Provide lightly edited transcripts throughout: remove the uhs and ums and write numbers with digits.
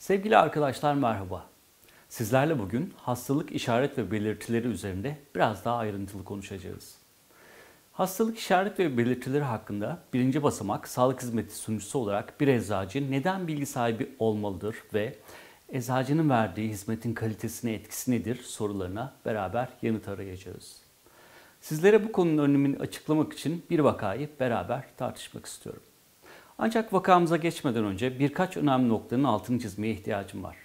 Sevgili arkadaşlar merhaba. Sizlerle bugün hastalık işaret ve belirtileri üzerinde biraz daha ayrıntılı konuşacağız. Hastalık işaret ve belirtileri hakkında birinci basamak sağlık hizmeti sunucusu olarak bir eczacı neden bilgi sahibi olmalıdır ve eczacının verdiği hizmetin kalitesine etkisi nedir sorularına beraber yanıt arayacağız. Sizlere bu konunun önemini açıklamak için bir vakayı beraber tartışmak istiyorum. Ancak vakamıza geçmeden önce birkaç önemli noktanın altını çizmeye ihtiyacım var.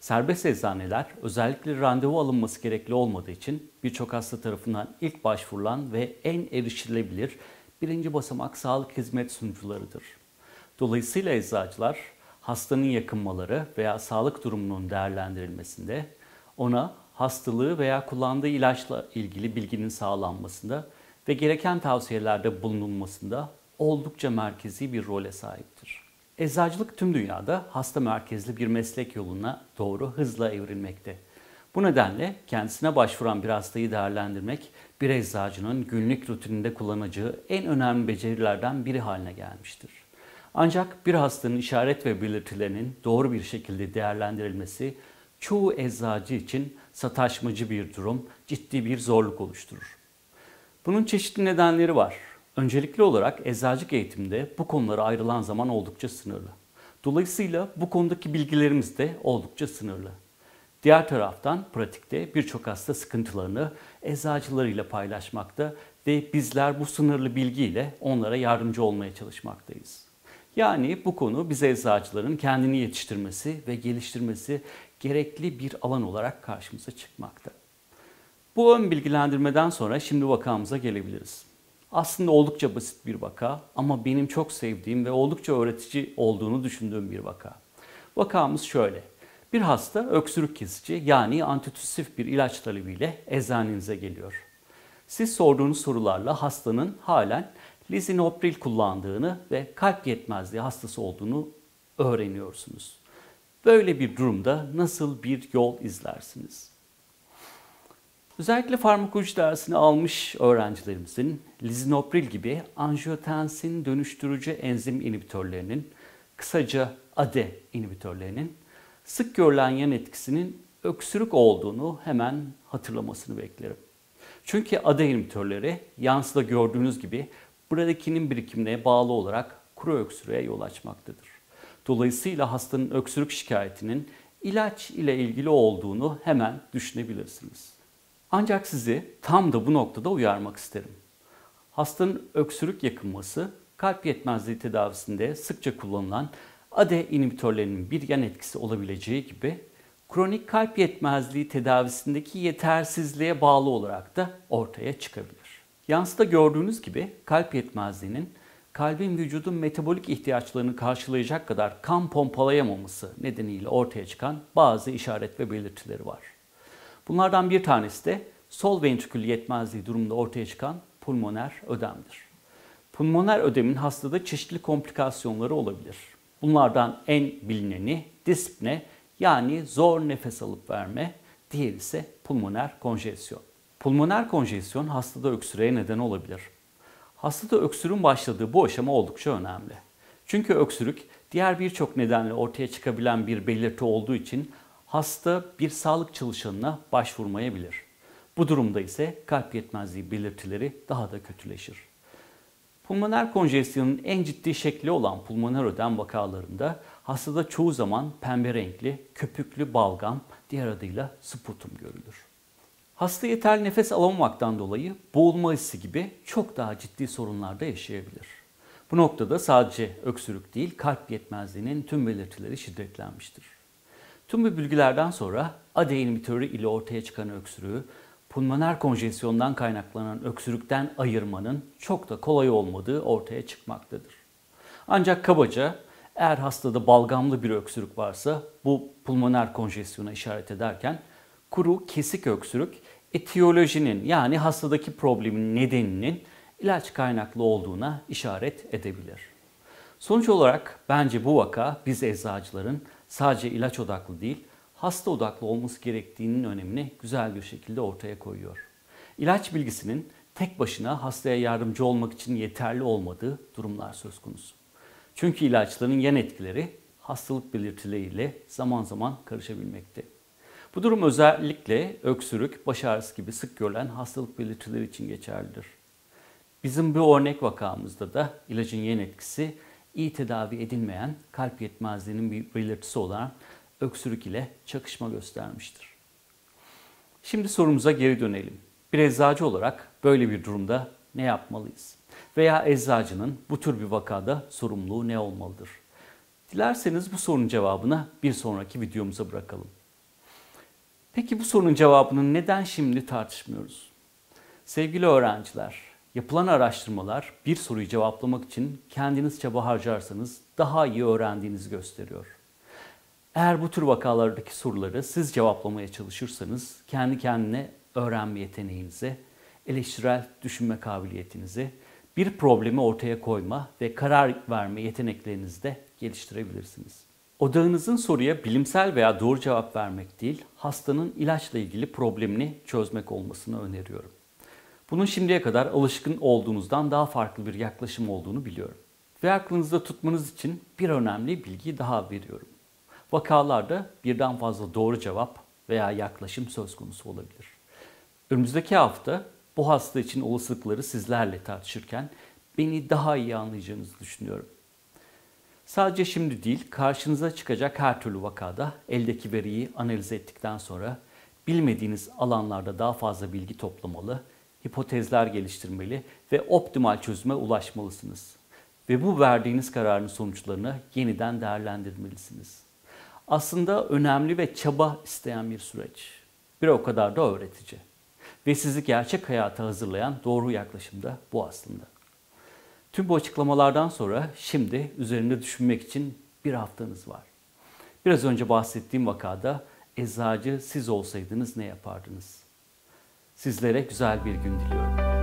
Serbest eczaneler özellikle randevu alınması gerekli olmadığı için birçok hasta tarafından ilk başvurulan ve en erişilebilir birinci basamak sağlık hizmet sunucularıdır. Dolayısıyla eczacılar hastanın yakınmaları veya sağlık durumunun değerlendirilmesinde, ona hastalığı veya kullandığı ilaçla ilgili bilginin sağlanmasında ve gereken tavsiyelerde bulunulmasında oldukça merkezi bir role sahiptir. Eczacılık tüm dünyada hasta merkezli bir meslek yoluna doğru hızla evrilmekte. Bu nedenle kendisine başvuran bir hastayı değerlendirmek bir eczacının günlük rutininde kullanacağı en önemli becerilerden biri haline gelmiştir. Ancak bir hastanın işaret ve belirtilerinin doğru bir şekilde değerlendirilmesi çoğu eczacı için sataşmacı bir durum, ciddi bir zorluk oluşturur. Bunun çeşitli nedenleri var. Öncelikli olarak eczacılık eğitiminde bu konulara ayrılan zaman oldukça sınırlı. Dolayısıyla bu konudaki bilgilerimiz de oldukça sınırlı. Diğer taraftan pratikte birçok hasta sıkıntılarını eczacılarıyla paylaşmakta ve bizler bu sınırlı bilgiyle onlara yardımcı olmaya çalışmaktayız. Yani bu konu bize eczacıların kendini yetiştirmesi ve geliştirmesi gerekli bir alan olarak karşımıza çıkmakta. Bu ön bilgilendirmeden sonra şimdi vakamıza gelebiliriz. Aslında oldukça basit bir vaka ama benim çok sevdiğim ve oldukça öğretici olduğunu düşündüğüm bir vaka. Vakamız şöyle. Bir hasta öksürük kesici yani antitüsif bir ilaç talebiyle eczanenize geliyor. Siz sorduğunuz sorularla hastanın halen lisinopril kullandığını ve kalp yetmezliği hastası olduğunu öğreniyorsunuz. Böyle bir durumda nasıl bir yol izlersiniz? Özellikle farmakoloji dersini almış öğrencilerimizin lisinopril gibi angiotensin dönüştürücü enzim inhibitörlerinin, kısaca ADE inhibitörlerinin sık görülen yan etkisinin öksürük olduğunu hemen hatırlamasını beklerim. Çünkü ADE inhibitörleri yansıda gördüğünüz gibi bradikinin birikimine bağlı olarak kuru öksürüğe yol açmaktadır. Dolayısıyla hastanın öksürük şikayetinin ilaç ile ilgili olduğunu hemen düşünebilirsiniz. Ancak sizi tam da bu noktada uyarmak isterim. Hastanın öksürük yakınması, kalp yetmezliği tedavisinde sıkça kullanılan ADE inhibitörlerinin bir yan etkisi olabileceği gibi, kronik kalp yetmezliği tedavisindeki yetersizliğe bağlı olarak da ortaya çıkabilir. Yansıda gördüğünüz gibi kalp yetmezliğinin kalbin vücudun metabolik ihtiyaçlarını karşılayacak kadar kan pompalayamaması nedeniyle ortaya çıkan bazı işaret ve belirtileri var. Bunlardan bir tanesi de sol ventrikül yetmezliği durumunda ortaya çıkan pulmoner ödemdir. Pulmoner ödemin hastada çeşitli komplikasyonları olabilir. Bunlardan en bilineni dispne yani zor nefes alıp verme, diğeri ise pulmoner konjesyon. Pulmoner konjesyon hastada öksürüğe neden olabilir. Hastada öksürüğün başladığı bu aşama oldukça önemli. Çünkü öksürük diğer birçok nedenle ortaya çıkabilen bir belirti olduğu için hasta bir sağlık çalışanına başvurmayabilir. Bu durumda ise kalp yetmezliği belirtileri daha da kötüleşir. Pulmoner konjesyonun en ciddi şekli olan pulmoner ödem vakalarında hastada çoğu zaman pembe renkli, köpüklü balgam, diğer adıyla sputum görülür. Hasta yeterli nefes alamamaktan dolayı boğulma hissi gibi çok daha ciddi sorunlar da yaşayabilir. Bu noktada sadece öksürük değil, kalp yetmezliğinin tüm belirtileri şiddetlenmiştir. Tüm bu bilgilerden sonra ADE inhibitörü ile ortaya çıkan öksürüğü, pulmoner konjesyondan kaynaklanan öksürükten ayırmanın çok da kolay olmadığı ortaya çıkmaktadır. Ancak kabaca eğer hastada balgamlı bir öksürük varsa bu pulmoner konjesyona işaret ederken kuru kesik öksürük etiyolojinin yani hastadaki problemin nedeninin ilaç kaynaklı olduğuna işaret edebilir. Sonuç olarak bence bu vaka biz eczacıların sadece ilaç odaklı değil, hasta odaklı olması gerektiğinin önemini güzel bir şekilde ortaya koyuyor. İlaç bilgisinin tek başına hastaya yardımcı olmak için yeterli olmadığı durumlar söz konusu. Çünkü ilaçların yan etkileri hastalık belirtileriyle zaman zaman karışabilmekte. Bu durum özellikle öksürük, baş ağrısı gibi sık görülen hastalık belirtileri için geçerlidir. Bizim bu örnek vakamızda da ilacın yan etkisi iyi tedavi edilmeyen kalp yetmezliğinin bir belirtisi olan öksürük ile çakışma göstermiştir. Şimdi sorumuza geri dönelim. Bir eczacı olarak böyle bir durumda ne yapmalıyız? Veya eczacının bu tür bir vakada sorumluluğu ne olmalıdır? Dilerseniz bu sorunun cevabını bir sonraki videomuza bırakalım. Peki bu sorunun cevabını neden şimdi tartışmıyoruz? Sevgili öğrenciler, yapılan araştırmalar bir soruyu cevaplamak için kendiniz çaba harcarsanız daha iyi öğrendiğinizi gösteriyor. Eğer bu tür vakalardaki soruları siz cevaplamaya çalışırsanız kendi kendine öğrenme yeteneğinize, eleştirel düşünme kabiliyetinizi, bir problemi ortaya koyma ve karar verme yeteneklerinizi de geliştirebilirsiniz. Odağınızın soruya bilimsel veya doğru cevap vermek değil, hastanın ilaçla ilgili problemini çözmek olmasını öneriyorum. Bunun şimdiye kadar alışkın olduğunuzdan daha farklı bir yaklaşım olduğunu biliyorum. Ve aklınızda tutmanız için bir önemli bilgi daha veriyorum. Vakalarda birden fazla doğru cevap veya yaklaşım söz konusu olabilir. Önümüzdeki hafta bu hasta için olasılıkları sizlerle tartışırken beni daha iyi anlayacağınızı düşünüyorum. Sadece şimdi değil, karşınıza çıkacak her türlü vakada eldeki veriyi analiz ettikten sonra bilmediğiniz alanlarda daha fazla bilgi toplamalı, hipotezler geliştirmeli ve optimal çözüme ulaşmalısınız. Ve bu verdiğiniz kararın sonuçlarını yeniden değerlendirmelisiniz. Aslında önemli ve çaba isteyen bir süreç. Bir o kadar da öğretici. Ve sizi gerçek hayata hazırlayan doğru yaklaşım da bu aslında. Tüm bu açıklamalardan sonra şimdi üzerinde düşünmek için bir haftanız var. Biraz önce bahsettiğim vakada eczacı siz olsaydınız ne yapardınız? Sizlere güzel bir gün diliyorum.